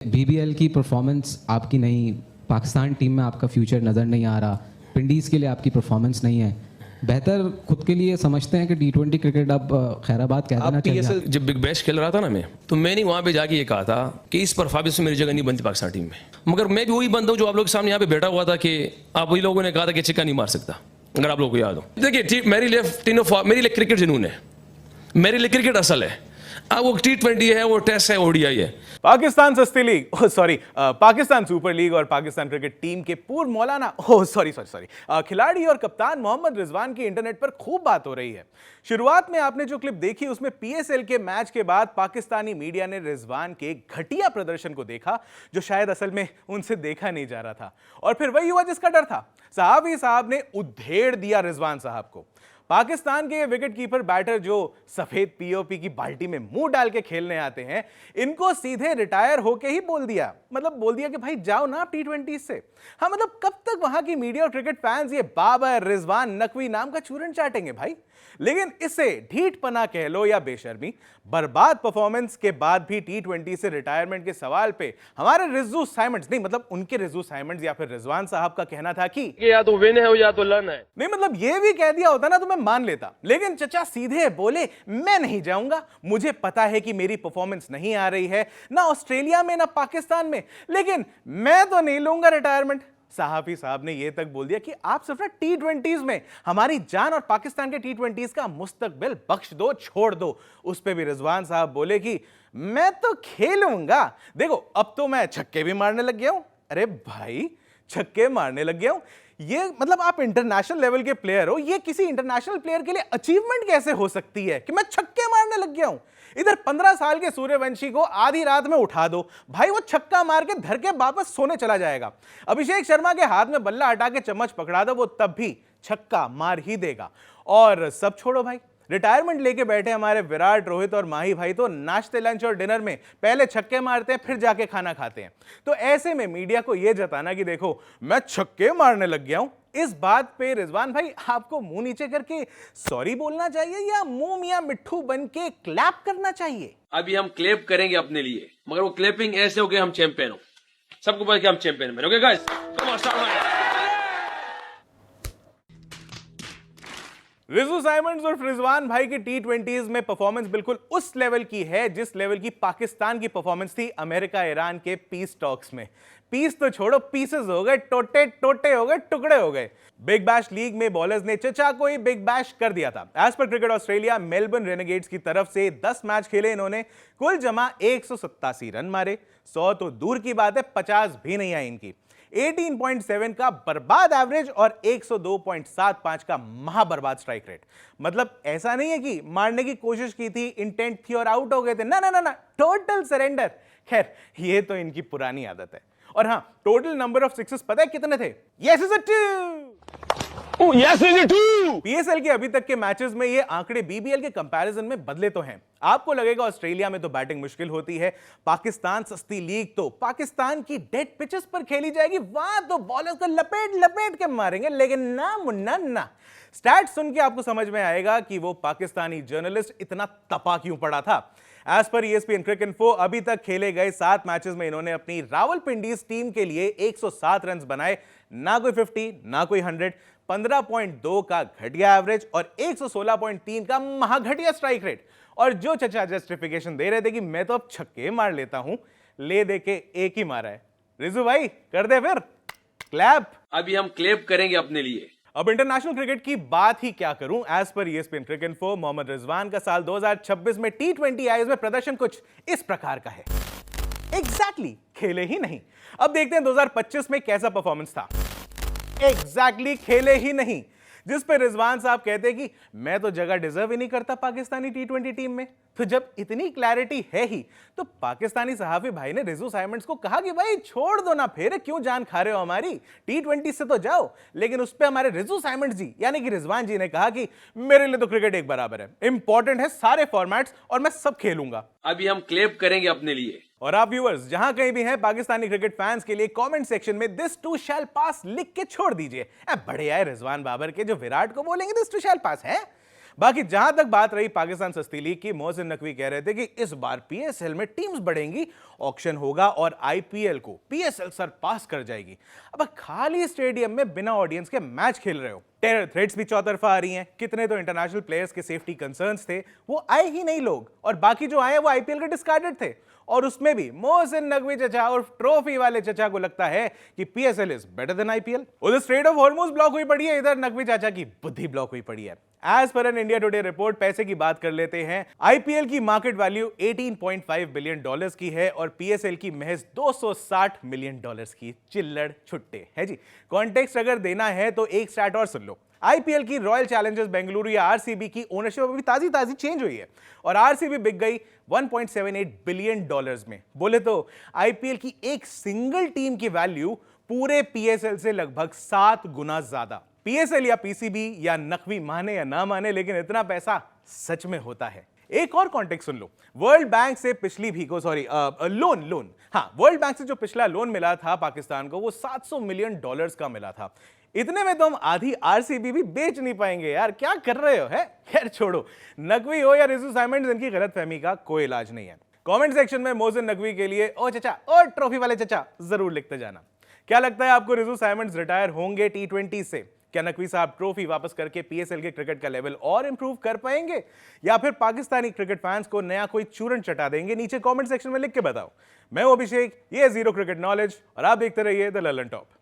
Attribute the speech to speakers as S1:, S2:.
S1: BBL की performance आपकी नहीं, पाकिस्तान टीम में आपका फ्यूचर नज़र नहीं आ रहा, विंडीज़ के लिए आपकी परफॉर्मेंस नहीं है, बेहतर खुद के लिए समझते हैं कि टी20 क्रिकेट अब खैराबाद कह देना चाहिए।
S2: पीएसएल जब बिग बैश खेल रहा था ना मैं, तो मैंने वहाँ पे जाके ये कहा था कि इस परफॉर्मेंस से मेरी जगह नहीं बनती पाकिस्तान टीम में। मगर मैं भी वही बंदा हूँ जो आप लोग के सामने यहाँ पे बैठा हुआ था कि आप वही लोगों ने कहा था कि चिक्का नहीं मार सकता, अगर आप लोगों को याद हो। देखिए मेरे लिए क्रिकेट जुनून है, मेरे लिए क्रिकेट असल है। अब वो टी20 है, वो टेस्ट है, ओडीआई है।
S3: पाकिस्तान सस्ती लीग, पाकिस्तान सुपर लीग और पाकिस्तान क्रिकेट टीम के पूर्व मौलाना खिलाड़ी और कप्तान मोहम्मद रिजवान की इंटरनेट पर खूब बात हो रही है। शुरुआत में आपने जो क्लिप देखी उसमें पीएसएल के मैच के बाद पाकिस्तानी मीडिया ने रिजवान के घटिया प्रदर्शन को देखा, जो शायद असल में उनसे देखा नहीं जा रहा था, और फिर वही हुआ जिसका डर था। सहाफी साहब ने उधेड़ दिया रिजवान साहब को। पाकिस्तान के विकेट कीपर बैटर जो सफेद पीओपी की बाल्टी में मुंह डाल के खेलने आते हैं, इनको सीधे रिटायर होके ही बोल दिया कि भाई जाओ ना टी20 से। हाँ, मतलब कब तक वहां की मीडिया और क्रिकेट फैंस ये बाबर, रिजवान, नकवी नाम का चूरन चाटेंगे भाई। लेकिन इससे ढीठपना कह लो या बेशर्मी, बर्बाद परफॉर्मेंस के बाद भी टी20 से रिटायरमेंट के सवाल पे हमारे रिजू साइमंड्स, नहीं मतलब उनके रिजू साइमंड्स या फिर रिजवान साहब का कहना था कि
S2: या तो विन है या तो लर्न है।
S3: नहीं मतलब ये भी कह दिया होता ना तो मैं मान लेता, लेकिन चचा सीधे बोले मैं नहीं जाऊंगा, मुझे पता है कि मेरी परफॉर्मेंस नहीं आ रही है ना ऑस्ट्रेलिया में ना पाकिस्तान में, लेकिन मैं तो नहीं लूंगा रिटायरमेंट। सहाफी साहब ने यह तक बोल दिया कि आप सिर्फ टी20 में हमारी जान और पाकिस्तान के टी20 का मुस्तकबिल बख्श दो, छोड़ दो। उस पे भी रिजवान साहब बोले कि मैं तो खेलूंगा, देखो अब तो मैं छक्के भी मारने लग गया हूं। अरे भाई, छक्के मारने लग गया हूं, ये मतलब आप इंटरनेशनल लेवल के प्लेयर हो, ये किसी इंटरनेशनल प्लेयर के लिए अचीवमेंट कैसे हो सकती है कि मैं छक्के मारने लग गया हूं। इधर 15 साल के सूर्यवंशी को आधी रात में उठा दो भाई, वो छक्का मार के धर के वापस सोने चला जाएगा। अभिषेक शर्मा के हाथ में बल्ला हटा के चम्मच पकड़ा दो, वो तब भी छक्का मार ही देगा। और सब छोड़ो भाई, रिटायरमेंट लेके बैठे हमारे विराट, रोहित और माही भाई तो नाश्ते, लंच और डिनर में पहले छक्के मारते हैं, फिर जाके खाना खाते हैं। तो ऐसे में मीडिया को यह जताना कि देखो मैं छक्के मारने लग गया हूं, इस बात पे रिजवान भाई आपको मुंह नीचे करके सॉरी बोलना चाहिए या मुंह मियां मिट्ठू बन के क्लैप करना चाहिए?
S2: अभी हम क्लैप करेंगे अपने लिए, मगर वो क्लैपिंग ऐसे हो कि हम चैंपियन हो, सबको पता कि हम चैंपियन बने। Okay guys, come on start.
S3: Riju Symonds और रिजवान भाई की टी20 में परफॉर्मेंस बिल्कुल उस लेवल की है जिस लेवल की पाकिस्तान की परफॉर्मेंस थी अमेरिका ईरान के पीस टॉक्स में। पीस तो छोड़ो, पीसेस हो गए, टोटे टोटे हो गए, टुकड़े हो गए। बिग बैश लीग में बॉलर्स ने चचा को ही बिग बैश कर दिया था। As per cricket Australia, Melbourne Renegades की तरफ से 10 मैच खेले इन्होंने, कुल जमा 187 रन मारे। 100 तो दूर की बात है, 50 भी नहीं आई इनकी। 18.7 का बर्बाद एवरेज और 102.75 का महाबर्बाद स्ट्राइक रेट। मतलब ऐसा नहीं है कि मारने की कोशिश की थी, इंटेंट थी और आउट हो गए थे, ना ना ना ना, टोटल सरेंडर। खैर ये तो इनकी पुरानी आदत है। और हां, टोटल नंबर ऑफ सिक्सेस पता है कितने थे? Yes is it 2। Yes is it 2। PSL के अभी तक के मैचेस में ये आंकड़े बीबीएल के कंपैरिजन में बदले तो हैं। आपको लगेगा ऑस्ट्रेलिया में तो बैटिंग मुश्किल होती है, पाकिस्तान सस्ती लीग, तो पाकिस्तान की डेड पिचेस पर खेली जाएगी, वहां तो बॉलर्स को लपेट लपेट के मारेंगे। लेकिन ना मुन्ना ना, स्टैट्स सुन के आपको समझ में आएगा कि वो पाकिस्तानी जर्नलिस्ट इतना तपा क्यों पड़ा था। एज पर ESPN क्रिकइन्फो, अभी तक खेले गए 7 मैचेस में इन्होंने अपनी रावलपिंडीज टीम के लिए 107 रन बनाए, ना कोई 50 ना कोई 100, 15.2 का घटिया एवरेज और 116.3 का महाघटिया स्ट्राइक रेट। और जो चचा जस्टिफिकेशन दे रहे थे कि मैं तो अब छक्के मार लेता हूं, ले दे के एक ही मारा है। रिजू भाई कर दे फिर क्लैप।
S2: अभी हम क्लैप करेंगे अपने लिए।
S3: अब इंटरनेशनल क्रिकेट की बात ही क्या करूं। As per ESPN Cricinfo, Mohammad Rizwan का साल 2026 में टी20 आईज में प्रदर्शन कुछ इस प्रकार का है। एग्जैक्टली खेले ही नहीं। अब देखते हैं 2025 में कैसा परफॉर्मेंस था। एग्जैक्टली खेले ही नहीं, जिस पे रिजवान साहब कहते हैं कि मैं तो जगह डिजर्व ही नहीं करता पाकिस्तानी टी20 टीम में। तो जब इतनी क्लैरिटी है ही, तो पाकिस्तानी सहाफी भाई ने रिजू साइमंड्स को कहा कि भाई छोड़ दो ना, फिर क्यों जान खा रहे हो हमारी, टी20 से तो जाओ। लेकिन उस पे हमारे रिजू साइमंड्स जी यानी कि रिजवान जी ने कहा कि मेरे लिए तो क्रिकेट एक बराबर है, इंपॉर्टेंट है सारे फॉर्मेट्स और मैं सब खेलूंगा।
S2: अभी हम क्लैप करेंगे अपने लिए।
S3: और आप व्यूअर्स जहां कहीं भी हैं, पाकिस्तानी क्रिकेट फैंस के लिए कमेंट सेक्शन में दिस टू शैल पास लिख के छोड़ दीजिए। बड़े आए रिजवान बाबर के जो विराट को बोलेंगे दिस टू शैल पास है। बाकी जहां तक बात रही पाकिस्तान सस्ती लीग की, मोहसिन नकवी कह रहे थे कि इस बार पीएसएल में टीम्स बढ़ेंगी, ऑक्शन होगा और आईपीएल को पीएसएल सरपास कर जाएगी। अब खाली स्टेडियम में बिना ऑडियंस के मैच खेल रहे हो, टेरर थ्रेट्स भी चौतरफा आ रही हैं, कितने तो इंटरनेशनल प्लेयर्स के सेफ्टी कंसर्न्स थे, वो आए ही नहीं लोग, और बाकी जो आए वो आईपीएल के डिस्कार्डेड थे। और उसमें भी मोहसिन नकवी चचा और ट्रॉफी वाले चचा को लगता है कि PSL is better than IPL. उधर स्ट्रेट ऑफ हॉर्मुज ब्लॉक हुई पड़ी है, इधर नकवी चाचा की बुद्धि ब्लॉक हुई पड़ी है। As per N India today report पैसे की बात कर लेते हैं। आईपीएल की मार्केट वैल्यू 18.5 बिलियन डॉलर्स की है और पीएसएल की महज 260 मिलियन डॉलर्स की। चिल्लड़ छुट्टे है जी। कॉन्टेक्स्ट अगर देना है तो एक स्टैट और सुन लो। आईपीएल की रॉयल चैलेंजर्स बेंगलुरु या आरसीबी की ओनरशिप अभी ताजी चेंज हुई है और आरसीबी बिक गई 1.78 बिलियन डॉलर्स में। बोले तो आईपीएल की एक सिंगल टीम की वैल्यू पूरे पीएसएल से लगभग 7 गुना ज्यादा। पीएसएल या पीसीबी या नकवी माने या ना माने, लेकिन इतना पैसा सच में होता है। एक और कॉन्टेक्स्ट सुन लो। वर्ल्ड बैंक से पिछली लोन वर्ल्ड बैंक से जो पिछला लोन मिला था पाकिस्तान को, वो 700 मिलियन डॉलर्स का मिला था। इतने में तो हम आधी आरसीबी भी बेच नहीं पाएंगे यार, क्या कर रहे हो है। खैर छोड़ो, नकवी हो या रिजू साइमंड्स, इनकी गलतफहमी का कोई इलाज नहीं है। कमेंट सेक्शन में मोहसिन नकवी के लिए ओ चचा और ट्रॉफी वाले चचा जरूर लिखते जाना। क्या लगता है आपको, रिजू साइमंड्स रिटायर होंगे टी20 से? क्या नकवी साहब ट्रॉफी वापस करके पीएसएल के क्रिकेट का लेवल और इंप्रूव कर पाएंगे, या फिर पाकिस्तानी क्रिकेट फैंस को नया कोई चूरन चटा देंगे? नीचे कमेंट सेक्शन में लिख के बताओ। मैं हूं अभिषेक, ये जीरो क्रिकेट नॉलेज और आप देखते रहिए द ललन टॉप।